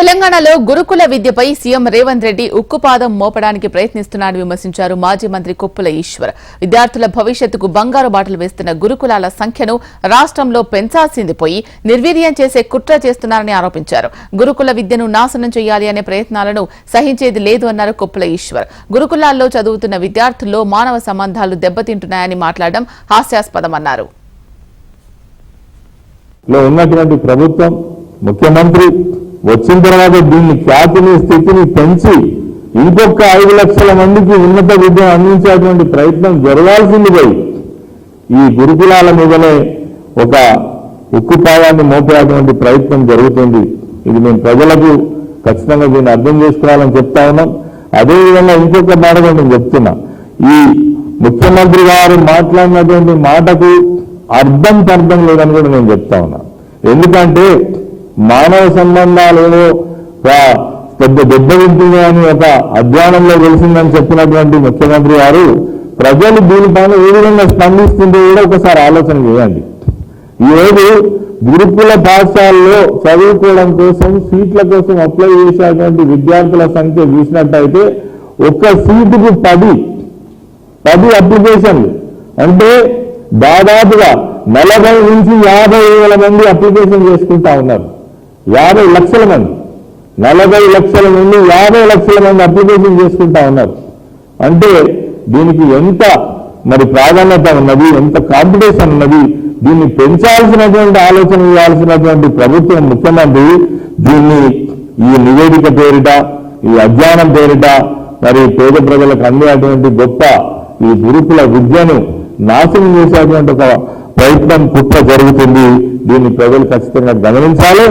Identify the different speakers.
Speaker 1: తెలంగాణలో గురుకుల విద్యపై సీఎం రేవంత్ రెడ్డి ఉక్కుపాదం మోపడానికి ప్రయత్నిస్తున్నారని విమర్శించారు మాజీ మంత్రి కొప్పుల ఈశ్వర్. విద్యార్థుల భవిష్యత్తుకు బంగారు బాటలు వేస్తున్న గురుకులాల సంఖ్యను రాష్ట్రంలో పెంచాల్సింది పోయి నిర్వీర్యం చేసే కుట్ర చేస్తున్నారని ఆరోపించారు. గురుకుల విద్యను నాశనం చేయాలి అనే ప్రయత్నాలను సహించేది లేదు అన్నారు కొప్పుల ఈశ్వర్. గురుకులాల్లో చదువుతున్న విద్యార్థుల్లో మానవ సంబంధాలు దెబ్బతింటున్నాయని మాట్లాడడం హాస్యాస్పదమన్నారు.
Speaker 2: ముఖ్యమంత్రి వచ్చిన తర్వాత దీన్ని ఖ్యాతిని స్థితిని పెంచి ఇంకొక 5 లక్షల మందికి ఉన్నత విద్య అందించేటువంటి ప్రయత్నం జరగాల్సింది పోయి ఈ గురుకులాల మీదనే ఒక ఉక్కుపాయాన్ని మోపేటువంటి ప్రయత్నం జరుగుతుంది. ఇది మేము ప్రజలకు ఖచ్చితంగా దీన్ని అర్థం చేసుకోవాలని చెప్తా ఉన్నాం. అదేవిధంగా ఇంకొక మాట నేను చెప్తున్నా, ఈ ముఖ్యమంత్రి గారు మాట్లాడినటువంటి మాటకు అర్థం లేదని కూడా నేను చెప్తా ఉన్నా. ఎందుకంటే మానవ సంబంధాలు పెద్ద దెబ్బతింటుంది అని ఒక అధ్యయనంలో తెలిసిందని చెప్పినటువంటి ముఖ్యమంత్రి గారు ప్రజలు దీనిపైన ఏ విధంగా స్పందిస్తుందో కూడా ఒకసారి ఆలోచన చేయండి. ఈరోజు గురుకుల పాఠశాలలో చదువుకోవడం కోసం సీట్ల కోసం అప్లై చేసేటువంటి విద్యార్థుల సంఖ్య చూసినట్టయితే ఒక్క సీటుకు 10 అప్లికేషన్లు, అంటే దాదాపుగా 40 నుంచి 50 వేల మంది అప్లికేషన్ చేసుకుంటా ఉన్నారు. 50 లక్షల మంది, 40 లక్షల నుండి 50 లక్షల మంది అప్లికేషన్ చేసుకుంటా ఉన్నారు. అంటే దీనికి ఎంత మరి ప్రాధాన్యత ఉన్నది, ఎంత కాంపిటీషన్ ఉన్నది. దీన్ని పెంచాల్సినటువంటి ఆలోచన ఇవ్వాల్సినటువంటి ప్రభుత్వం ముఖ్యమంత్రి దీన్ని ఈ నివేదిక పేరిట, ఈ అధ్యయనం పేరిట మరి పేద ప్రజలకు అందేటువంటి గొప్ప ఈ గురుకుల విద్యను నాశనం చేసేటువంటి ఒక ప్రయత్నం కుట్ర జరుగుతుంది. దీన్ని ప్రజలు ఖచ్చితంగా గమనించాలి.